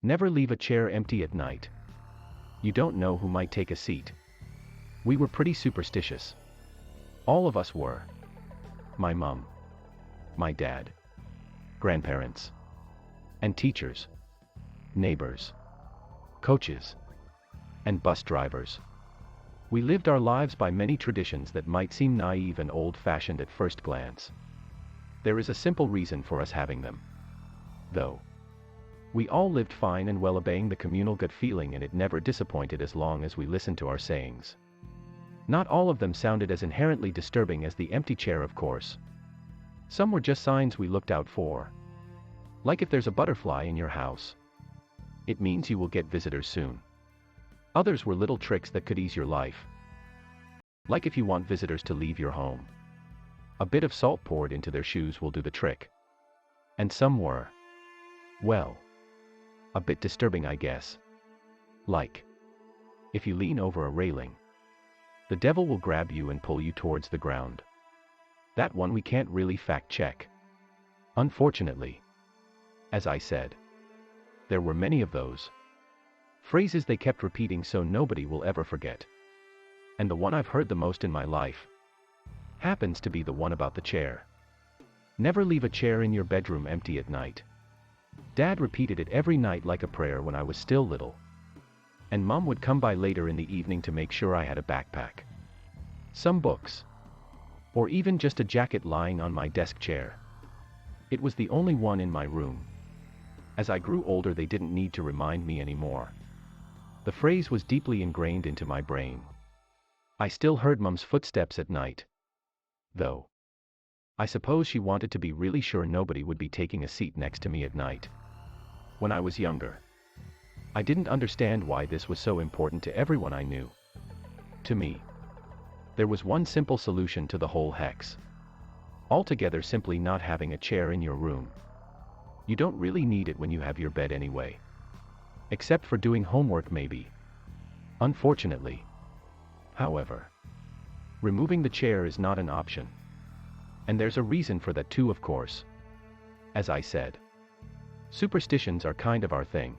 Never leave a chair empty at night. You don't know who might take a seat. We were pretty superstitious. All of us were. My mom, my dad, grandparents, and teachers, neighbors, coaches, and bus drivers. We lived our lives by many traditions that might seem naive and old-fashioned at first glance. There is a simple reason for us having them, though. We all lived fine and well, obeying the communal gut feeling, and it never disappointed as long as we listened to our sayings. Not all of them sounded as inherently disturbing as the empty chair, of course. Some were just signs we looked out for. Like if there's a butterfly in your house, it means you will get visitors soon. Others were little tricks that could ease your life. Like if you want visitors to leave your home, a bit of salt poured into their shoes will do the trick. And some were, well, a bit disturbing, I guess. Like, if you lean over a railing, the devil will grab you and pull you towards the ground. That one we can't really fact check, unfortunately. As I said, there were many of those phrases they kept repeating so nobody will ever forget. And the one I've heard the most in my life happens to be the one about the chair. Never leave a chair in your bedroom empty at night. Dad repeated it every night like a prayer when I was still little. And Mom would come by later in the evening to make sure I had a backpack, some books, or even just a jacket lying on my desk chair. It was the only one in my room. As I grew older, they didn't need to remind me anymore. The phrase was deeply ingrained into my brain. I still heard Mom's footsteps at night, though. I suppose she wanted to be really sure nobody would be taking a seat next to me at night. When I was younger, I didn't understand why this was so important to everyone I knew. To me, there was one simple solution to the whole hex. Altogether, simply not having a chair in your room. You don't really need it when you have your bed anyway. Except for doing homework, maybe. Unfortunately. However, removing the chair is not an option. And there's a reason for that too, of course. As I said, superstitions are kind of our thing.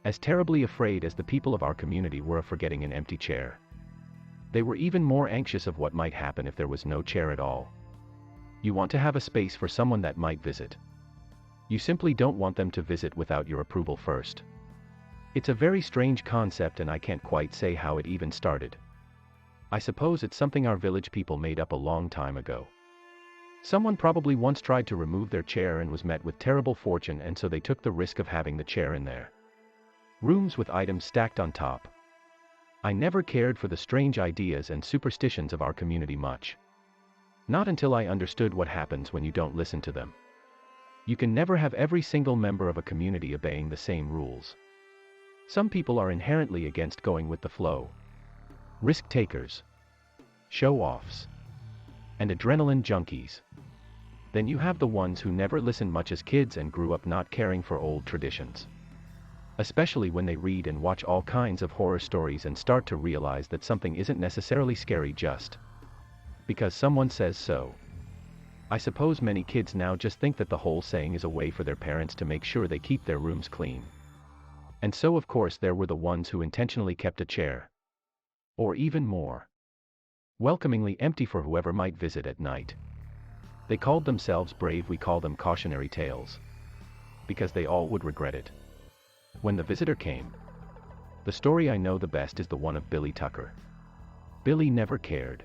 As terribly afraid as the people of our community were of forgetting an empty chair, they were even more anxious of what might happen if there was no chair at all. You want to have a space for someone that might visit. You simply don't want them to visit without your approval first. It's a very strange concept, and I can't quite say how it even started. I suppose it's something our village people made up a long time ago. Someone probably once tried to remove their chair and was met with terrible fortune, and so they took the risk of having the chair in their rooms with items stacked on top. I never cared for the strange ideas and superstitions of our community much. Not until I understood what happens when you don't listen to them. You can never have every single member of a community obeying the same rules. Some people are inherently against going with the flow. Risk takers, show-offs, and adrenaline junkies. Then you have the ones who never listened much as kids and grew up not caring for old traditions. Especially when they read and watch all kinds of horror stories and start to realize that something isn't necessarily scary just because someone says so. I suppose many kids now just think that the whole saying is a way for their parents to make sure they keep their rooms clean. And so of course there were the ones who intentionally kept a chair, or even more, welcomingly empty for whoever might visit at night. They called themselves brave. We call them cautionary tales, because they all would regret it when the visitor came. The story I know the best is the one of Billy Tucker. Billy never cared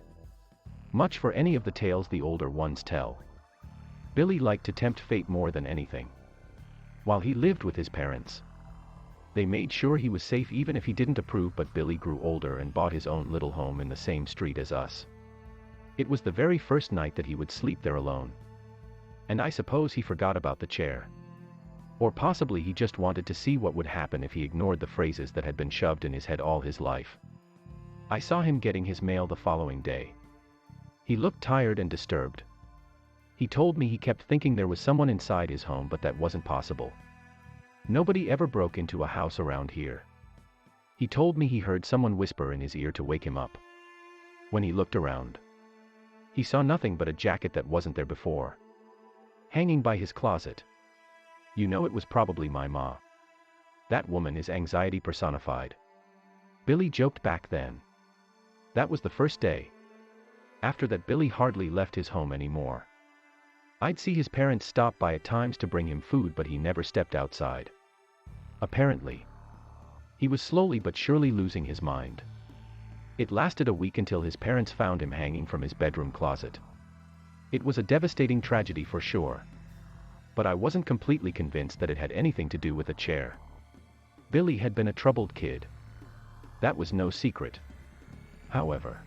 much for any of the tales the older ones tell. Billy liked to tempt fate more than anything. While he lived with his parents, they made sure he was safe even if he didn't approve, but Billy grew older and bought his own little home in the same street as us. It was the very first night that he would sleep there alone. And I suppose he forgot about the chair. Or possibly he just wanted to see what would happen if he ignored the phrases that had been shoved in his head all his life. I saw him getting his mail the following day. He looked tired and disturbed. He told me he kept thinking there was someone inside his home, but that wasn't possible. Nobody ever broke into a house around here. He told me he heard someone whisper in his ear to wake him up. When he looked around, he saw nothing but a jacket that wasn't there before, hanging by his closet. You know, it was probably my ma. That woman is anxiety personified. Billy joked back then. That was the first day. After that, Billy hardly left his home anymore. I'd see his parents stop by at times to bring him food, but he never stepped outside. Apparently, he was slowly but surely losing his mind. It lasted a week until his parents found him hanging from his bedroom closet. It was a devastating tragedy for sure. But I wasn't completely convinced that it had anything to do with a chair. Billy had been a troubled kid. That was no secret. However,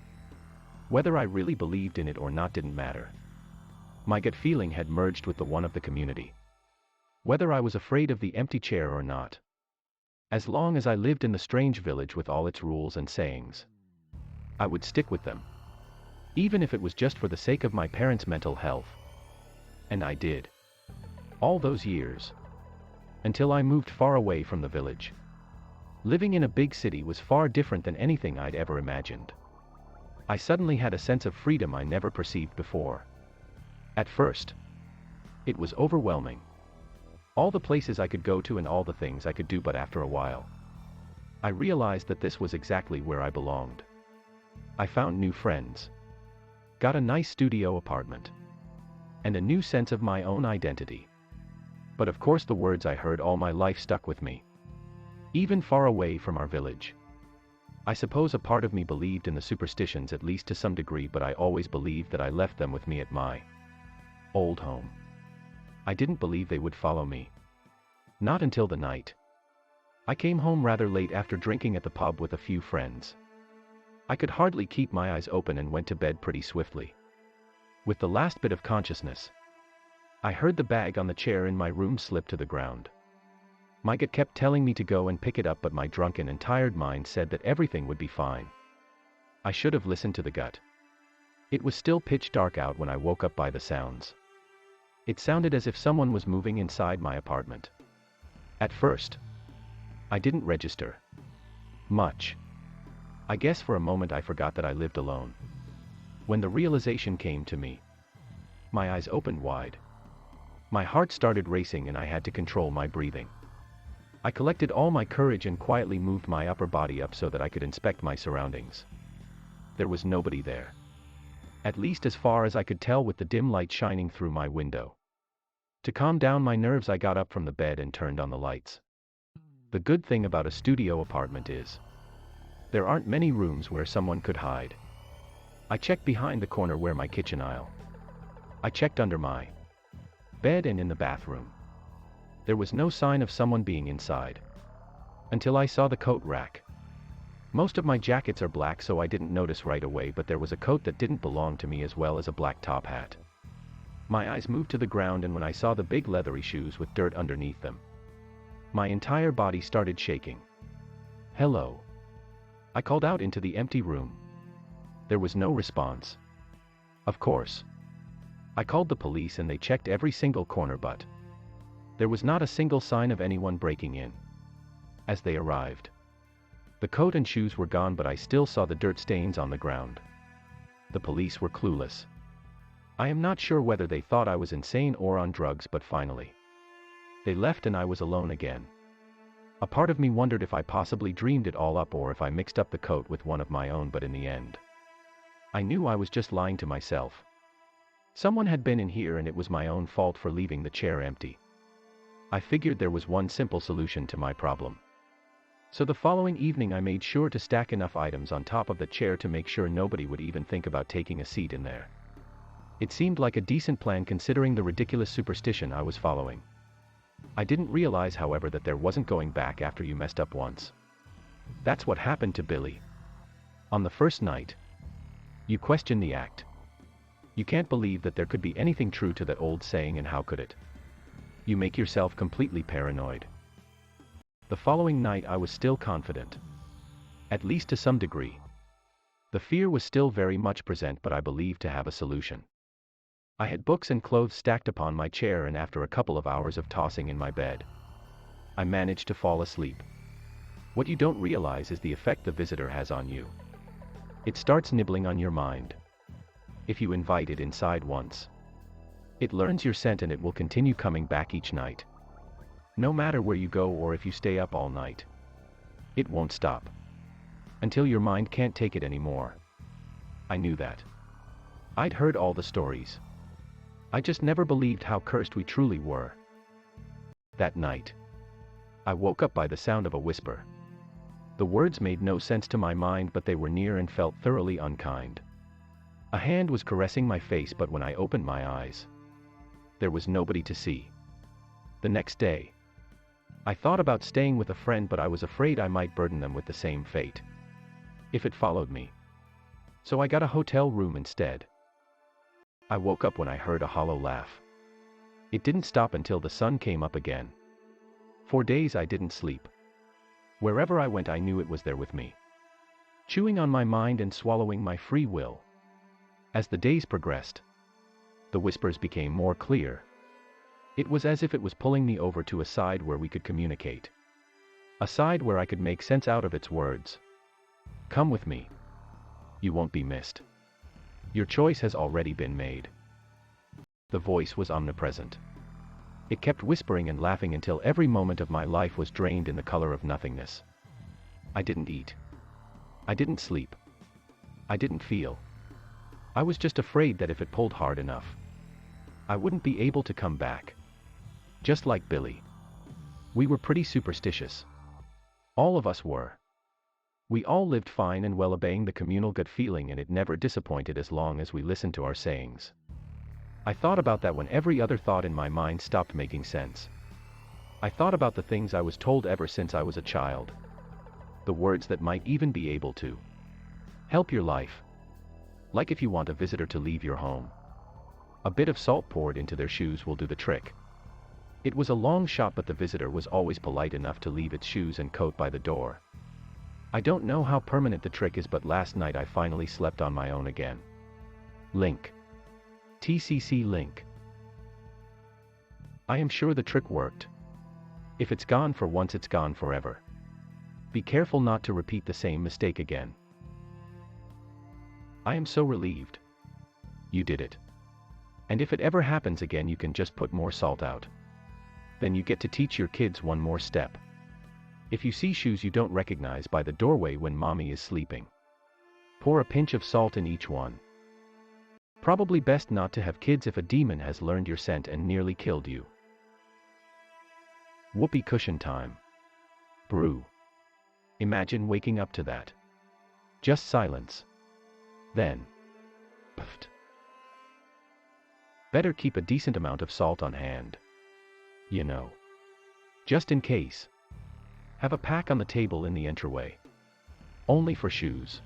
whether I really believed in it or not didn't matter. My gut feeling had merged with the one of the community. Whether I was afraid of the empty chair or not. As long as I lived in the strange village with all its rules and sayings, I would stick with them. Even if it was just for the sake of my parents' mental health. And I did. All those years. Until I moved far away from the village. Living in a big city was far different than anything I'd ever imagined. I suddenly had a sense of freedom I never perceived before. At first, it was overwhelming. All the places I could go to and all the things I could do, but after a while, I realized that this was exactly where I belonged. I found new friends. Got a nice studio apartment. And a new sense of my own identity. But of course the words I heard all my life stuck with me. Even far away from our village. I suppose a part of me believed in the superstitions at least to some degree, but I always believed that I left them with me at my old home. I didn't believe they would follow me. Not until the night. I came home rather late after drinking at the pub with a few friends. I could hardly keep my eyes open and went to bed pretty swiftly. With the last bit of consciousness, I heard the bag on the chair in my room slip to the ground. My gut kept telling me to go and pick it up, but my drunken and tired mind said that everything would be fine. I should have listened to the gut. It was still pitch dark out when I woke up by the sounds. It sounded as if someone was moving inside my apartment. At first, I didn't register much. I guess for a moment I forgot that I lived alone. When the realization came to me, my eyes opened wide. My heart started racing and I had to control my breathing. I collected all my courage and quietly moved my upper body up so that I could inspect my surroundings. There was nobody there. At least as far as I could tell with the dim light shining through my window. To calm down my nerves, I got up from the bed and turned on the lights. The good thing about a studio apartment is, there aren't many rooms where someone could hide. I checked behind the corner where my kitchen aisle. I checked under my bed and in the bathroom. There was no sign of someone being inside. Until I saw the coat rack. Most of my jackets are black, so I didn't notice right away, but there was a coat that didn't belong to me as well as a black top hat. My eyes moved to the ground, and when I saw the big leathery shoes with dirt underneath them, my entire body started shaking. Hello. I called out into the empty room. There was no response. Of course. I called the police and they checked every single corner, but there was not a single sign of anyone breaking in. As they arrived, the coat and shoes were gone, but I still saw the dirt stains on the ground. The police were clueless. I am not sure whether they thought I was insane or on drugs, but finally, they left and I was alone again. A part of me wondered if I possibly dreamed it all up or if I mixed up the coat with one of my own, but in the end, I knew I was just lying to myself. Someone had been in here and it was my own fault for leaving the chair empty. I figured there was one simple solution to my problem. So the following evening I made sure to stack enough items on top of the chair to make sure nobody would even think about taking a seat in there. It seemed like a decent plan considering the ridiculous superstition I was following. I didn't realize, however, that there wasn't going back after you messed up once. That's what happened to Billy. On the first night, you question the act. You can't believe that there could be anything true to that old saying, and how could it? You make yourself completely paranoid. The following night I was still confident. At least to some degree. The fear was still very much present, but I believed to have a solution. I had books and clothes stacked upon my chair, and after a couple of hours of tossing in my bed, I managed to fall asleep. What you don't realize is the effect the visitor has on you. It starts nibbling on your mind. If you invite it inside once, it learns your scent and it will continue coming back each night. No matter where you go or if you stay up all night. It won't stop. Until your mind can't take it anymore. I knew that. I'd heard all the stories. I just never believed how cursed we truly were. That night, I woke up by the sound of a whisper. The words made no sense to my mind, but they were near and felt thoroughly unkind. A hand was caressing my face, but when I opened my eyes, there was nobody to see. The next day, I thought about staying with a friend, but I was afraid I might burden them with the same fate if it followed me. So I got a hotel room instead. I woke up when I heard a hollow laugh. It didn't stop until the sun came up again. For days I didn't sleep. Wherever I went, I knew it was there with me, chewing on my mind and swallowing my free will. As the days progressed, the whispers became more clear. It was as if it was pulling me over to a side where we could communicate. A side where I could make sense out of its words. Come with me. You won't be missed. Your choice has already been made. The voice was omnipresent. It kept whispering and laughing until every moment of my life was drained in the color of nothingness. I didn't eat. I didn't sleep. I didn't feel. I was just afraid that if it pulled hard enough, I wouldn't be able to come back. Just like Billy. We were pretty superstitious. All of us were. We all lived fine and well, obeying the communal gut feeling, and it never disappointed as long as we listened to our sayings. I thought about that when every other thought in my mind stopped making sense. I thought about the things I was told ever since I was a child. The words that might even be able to help your life. Like if you want a visitor to leave your home, a bit of salt poured into their shoes will do the trick. It was a long shot, but the visitor was always polite enough to leave its shoes and coat by the door. I don't know how permanent the trick is, but last night I finally slept on my own again. Link. TCC link. I am sure the trick worked. If it's gone for once, it's gone forever. Be careful not to repeat the same mistake again. I am so relieved. You did it. And if it ever happens again, you can just put more salt out. Then you get to teach your kids one more step. If you see shoes you don't recognize by the doorway when mommy is sleeping, pour a pinch of salt in each one. Probably best not to have kids if a demon has learned your scent and nearly killed you. Whoopee cushion time. Brew. Imagine waking up to that. Just silence. Then, puffed. Better keep a decent amount of salt on hand. You know. Just in case. Have a pack on the table in the entryway. Only for shoes.